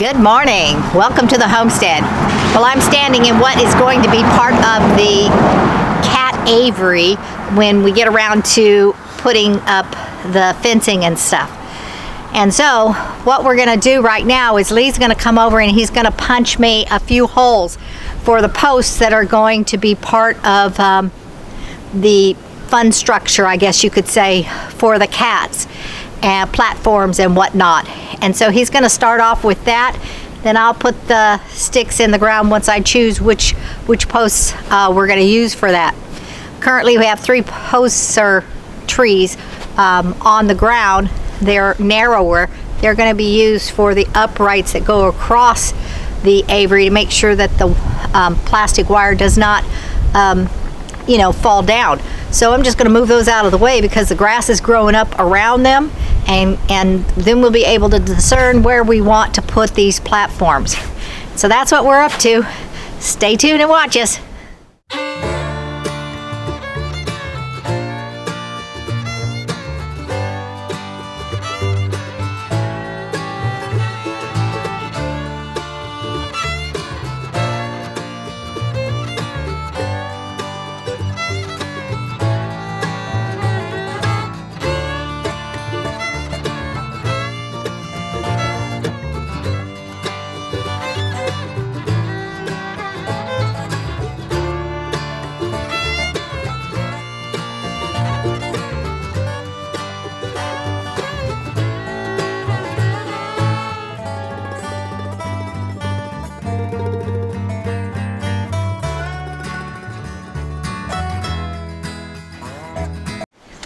Good morning. Welcome to the homestead. Well, I'm standing in what is going to be part of the cat aviary when we get around to putting up the fencing and stuff. And so what we're going to do right now is Lee's going to come over and he's going to punch me a few holes for the posts that are going to be part of the fun structure, I guess you could say, for the cats and platforms and whatnot. And so he's going to start off with that. Then I'll put the sticks in the ground once I choose which posts we're going to use for that. Currently we have 3 posts or trees on the ground. They're narrower. They're going to be used for the uprights that go across the aviary to make sure that the plastic wire does not fall down. So I'm just going to move those out of the way because the grass is growing up around them, and then we'll be able to discern where we want to put these platforms. So that's what we're up to. Stay tuned and watch us.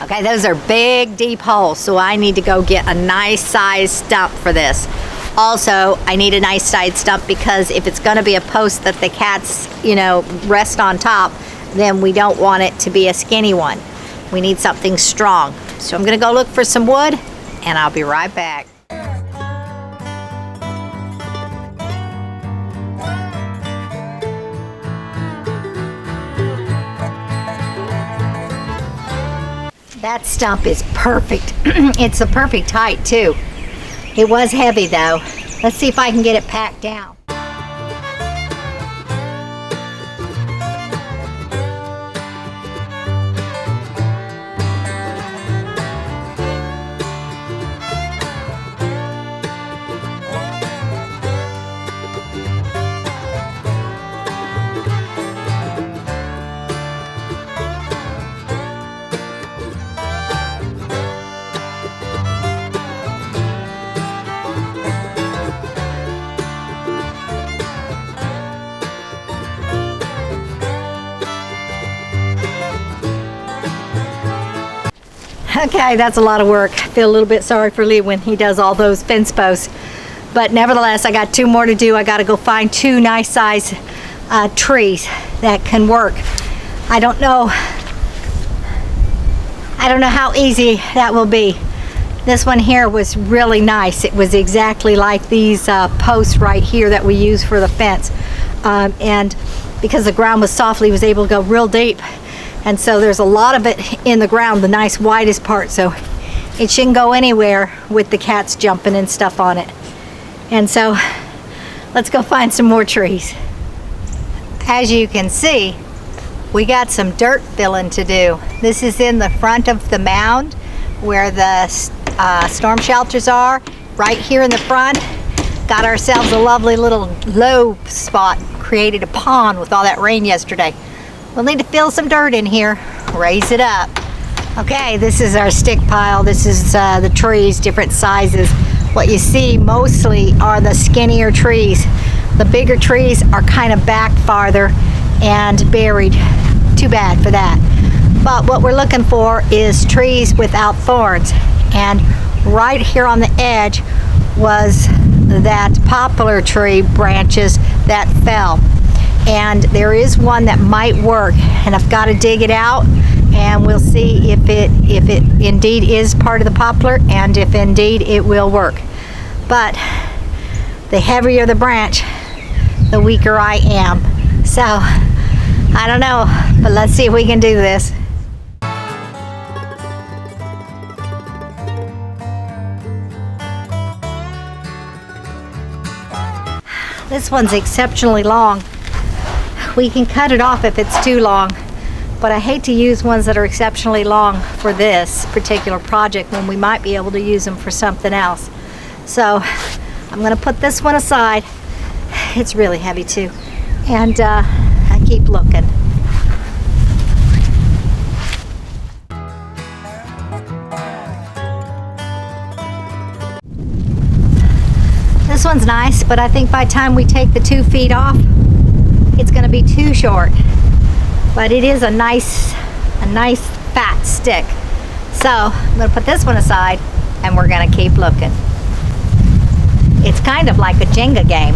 Okay, those are big, deep holes, so I need to go get a nice size stump for this. Also, I need a nice size stump because if it's going to be a post that the cats, rest on top, then we don't want it to be a skinny one. We need something strong. So I'm going to go look for some wood, and I'll be right back. That stump is perfect. It's the perfect height too. It was heavy though. Let's see if I can get it packed down. Okay, that's a lot of work. I feel a little bit sorry for Lee when he does all those fence posts. But nevertheless, I got 2 more to do. I got to go find 2 nice size trees that can work. I don't know how easy that will be. This one here was really nice. It was exactly like these posts right here that we use for the fence. And because the ground was soft, Lee was able to go real deep. And so there's a lot of it in the ground, the nice widest part, so it shouldn't go anywhere with the cats jumping and stuff on it. And so let's go find some more trees. As you can see, we got some dirt filling to do. This is in the front of the mound where the storm shelters are. Right here in the front, got ourselves a lovely little low spot, created a pond with all that rain yesterday. We'll need to fill some dirt in here, raise it up. Okay, this is our stick pile. This is the trees, different sizes. What you see mostly are the skinnier trees. The bigger trees are kind of back farther and buried. Too bad for that. But what we're looking for is trees without thorns. And right here on the edge was that poplar tree branches that fell. And there is one that might work, and I've got to dig it out, and we'll see if it indeed is part of the poplar, and if indeed it will work. But the heavier the branch, the weaker I am. So I don't know, but let's see if we can do this. This one's exceptionally long. We can cut it off if it's too long, but I hate to use ones that are exceptionally long for this particular project when we might be able to use them for something else. So I'm going to put this one aside. It's really heavy too. And I keep looking. This one's nice, but I think by the time we take the 2 feet off, it's going to be too short. But it is a nice fat stick. So I'm going to put this one aside and we're going to keep looking. It's kind of like a Jenga game.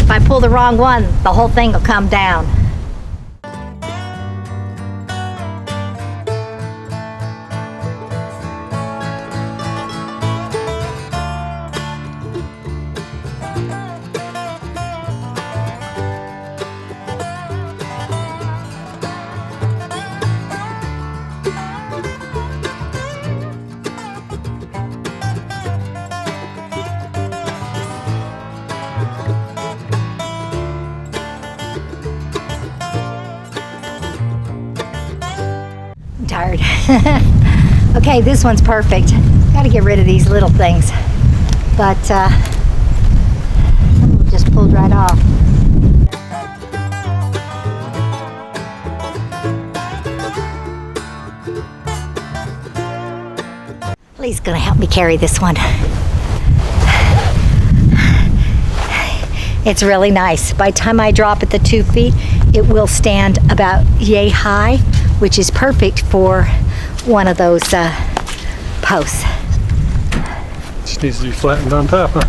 If I pull the wrong one, the whole thing will come down. Tired. Okay, this one's perfect. Got to get rid of these little things, but some of them just pulled right off. Lee's gonna help me carry this one. It's really nice. By the time I drop it the 2 feet, it will stand about yay high, which is perfect for one of those posts. Just needs to be flattened on top, huh?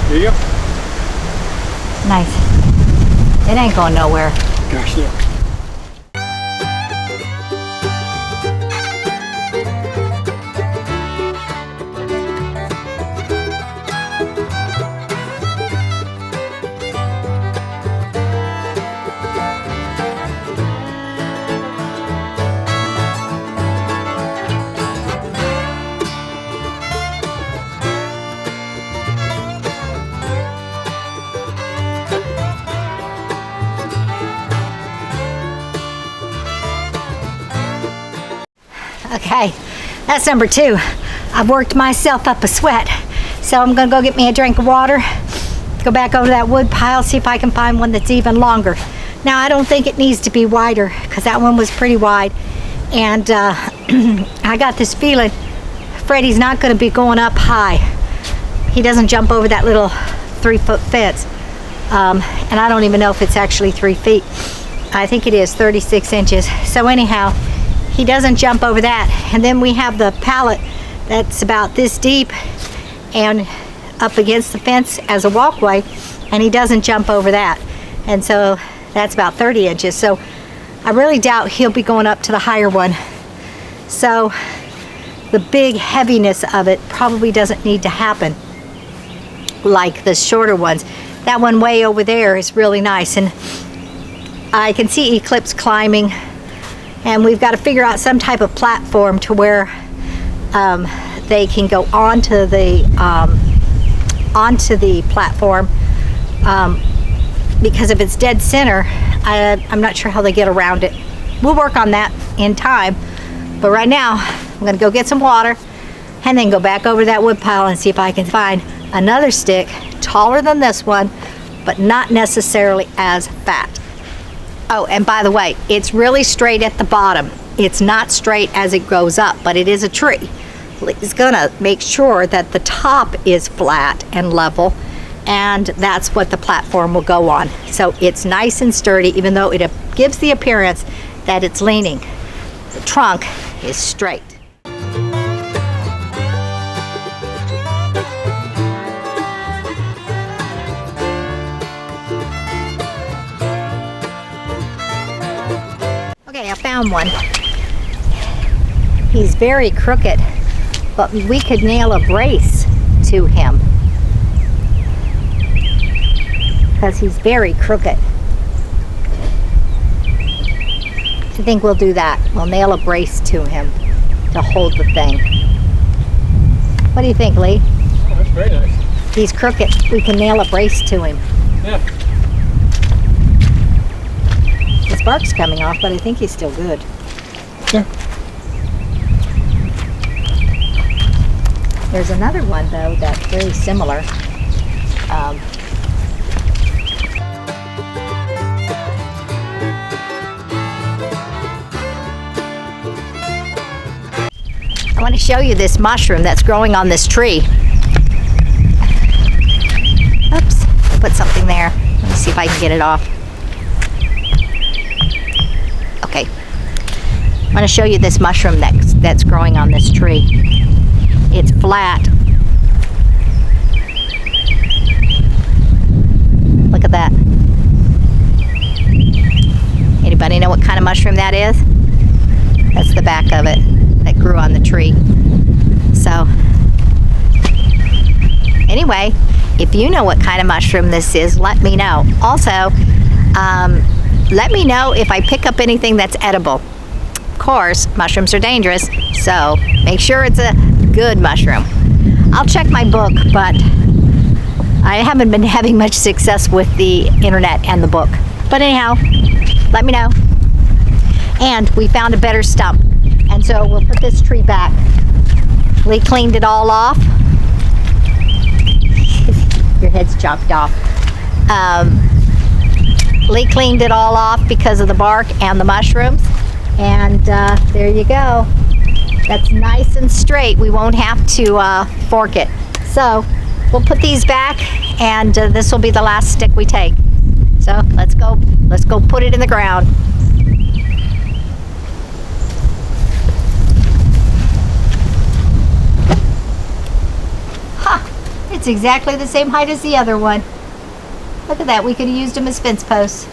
There you go. Nice. It ain't going nowhere. Gosh, yeah. Okay, that's number 2. I've worked myself up a sweat, so I'm gonna go get me a drink of water, go back over that wood pile, see if I can find one that's even longer. Now, I don't think it needs to be wider because that one was pretty wide, and I got this feeling Freddie's not gonna be going up high. He doesn't jump over that little 3-foot fence, and I don't even know if it's actually 3 feet. I think it is 36 inches. So anyhow, he doesn't jump over that. And then we have the pallet that's about this deep and up against the fence as a walkway, and he doesn't jump over that. And so that's about 30 inches. So I really doubt he'll be going up to the higher one. So the big heaviness of it probably doesn't need to happen like the shorter ones. That one way over there is really nice, and I can see Eclipse climbing. And we've got to figure out some type of platform to where they can go onto the platform, because if it's dead center, I'm not sure how they get around it. We'll work on that in time, but right now I'm going to go get some water and then go back over that wood pile and see if I can find another stick taller than this one, but not necessarily as fat. Oh, and by the way, it's really straight at the bottom. It's not straight as it goes up, but it is a tree. He's gonna make sure that the top is flat and level, and that's what the platform will go on. So it's nice and sturdy, even though it gives the appearance that it's leaning. The trunk is straight. Okay, I found one. He's very crooked, but we could nail a brace to him because he's very crooked. I think we'll do that. We'll nail a brace to him to hold the thing. What do you think, Lee? Oh, that's very nice. He's crooked. We can nail a brace to him. Yeah. His bark's coming off, but I think he's still good. Sure. There's another one, though, that's very similar. I want to show you this mushroom that's growing on this tree. Oops, put something there. Let me see if I can get it off. Okay. I want to show you this mushroom that's growing on this tree. It's flat. Look at that. Anybody know what kind of mushroom that is? That's the back of it that grew on the tree. So, anyway, if you know what kind of mushroom this is, let me know. Also, let me know if I pick up anything that's edible. Of course, mushrooms are dangerous, so make sure it's a good mushroom. I'll check my book, but I haven't been having much success with the internet and the book. But anyhow, let me know. And we found a better stump, and so we'll put this tree back. Lee cleaned it all off. Your head's chopped off. Lee cleaned it all off because of the bark and the mushrooms. And there you go. That's nice and straight. We won't have to fork it. So we'll put these back, and this will be the last stick we take. So let's go put it in the ground. It's exactly the same height as the other one. Look at that, we could have used them as fence posts.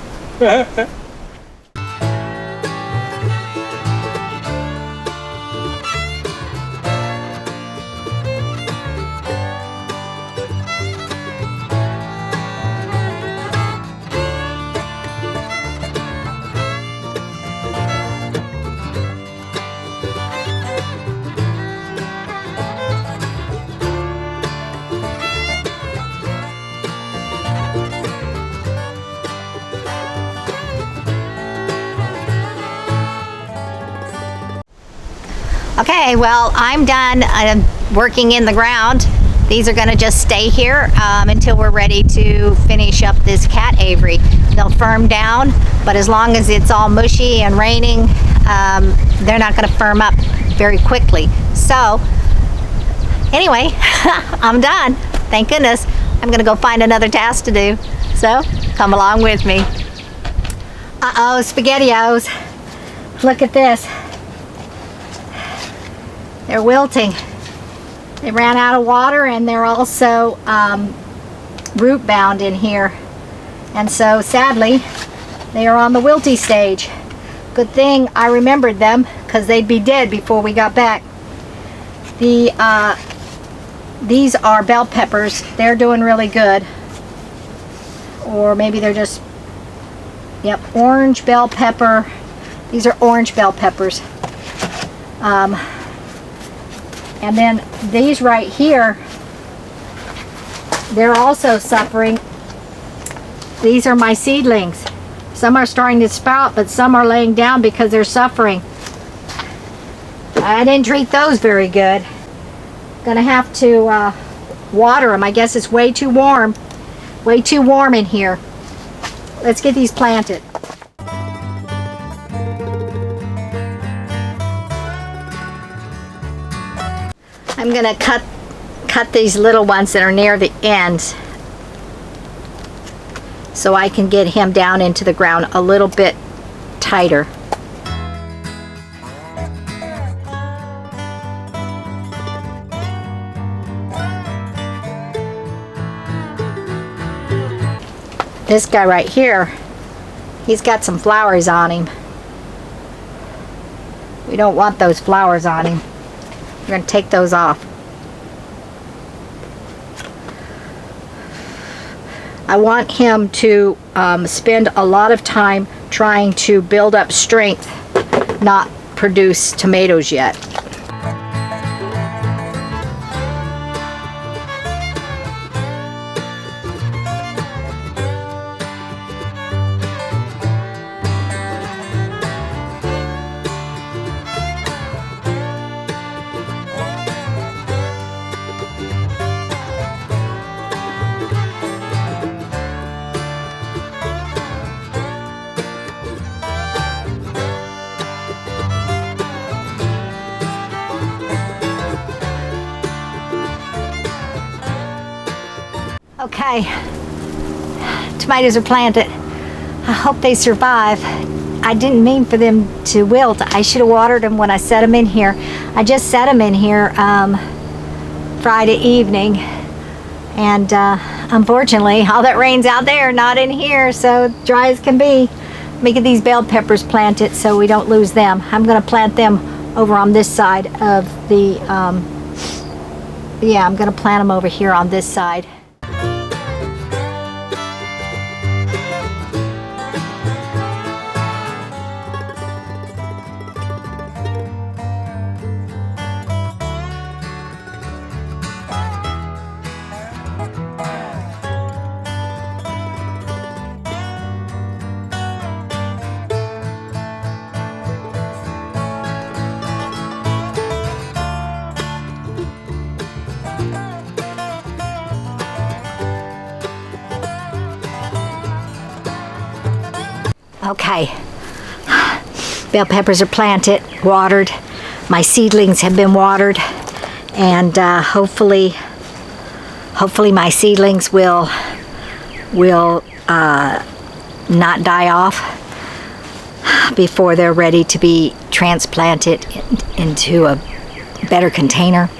Okay, well, I'm done working in the ground. These are going to just stay here until we're ready to finish up this cat aviary. They'll firm down, but as long as it's all mushy and raining, they're not going to firm up very quickly. So, anyway, I'm done. Thank goodness. I'm going to go find another task to do. So, come along with me. Uh-oh, SpaghettiOs. Look at this. They're wilting. They ran out of water, and they're also root bound in here. And so sadly, they are on the wilty stage. Good thing I remembered them, because they'd be dead before we got back. These are bell peppers. They're doing really good. Or maybe they're just, yep, orange bell pepper. These are orange bell peppers. And then these right here, they're also suffering. These are my seedlings. Some are starting to sprout, but some are laying down because they're suffering. I didn't treat those very good. Gonna have to water them. I guess it's way too warm. Way too warm in here. Let's get these planted. I'm gonna cut these little ones that are near the ends so I can get him down into the ground a little bit tighter. This guy right here, he's got some flowers on him. We don't want those flowers on him. We're going to take those off. I want him to spend a lot of time trying to build up strength, not produce tomatoes yet. Okay, tomatoes are planted. I hope they survive. I didn't mean for them to wilt. I should have watered them when I set them in here. I just set them in here Friday evening, and unfortunately all that rain's out there, not in here, so dry as can be. Let me get these bell peppers planted so we don't lose them. I'm going to plant them over on this side of the yeah, I'm going to plant them over here on this side. Okay, bell peppers are planted, watered. My seedlings have been watered, and hopefully my seedlings will not die off before they're ready to be transplanted into a better container.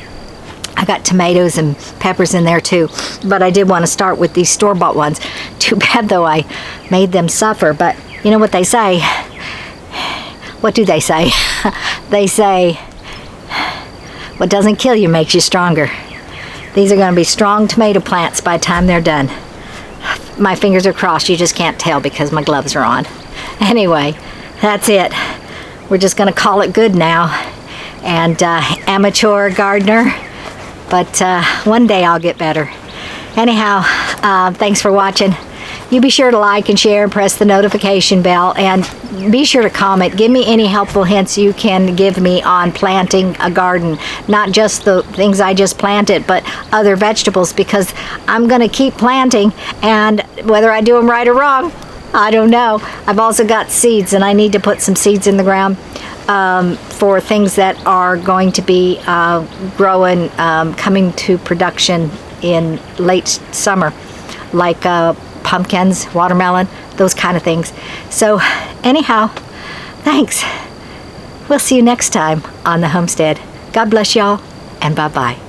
I got tomatoes and peppers in there too, but I did want to start with these store-bought ones. Too bad though I made them suffer, but you know what they say? What do they say? They say, what doesn't kill you makes you stronger. These are going to be strong tomato plants by the time they're done. My fingers are crossed, you just can't tell because my gloves are on. Anyway, that's it. We're just going to call it good now. And amateur gardener, but one day I'll get better. Anyhow, thanks for watching. You be sure to like and share and press the notification bell, and be sure to comment. Give me any helpful hints you can give me on planting a garden. Not just the things I just planted, but other vegetables, because I'm going to keep planting, and whether I do them right or wrong, I don't know. I've also got seeds, and I need to put some seeds in the ground for things that are going to be growing, coming to production in late summer, like pumpkins, watermelon, those kind of things. So anyhow, thanks. We'll see you next time on the homestead. God bless y'all, and bye-bye.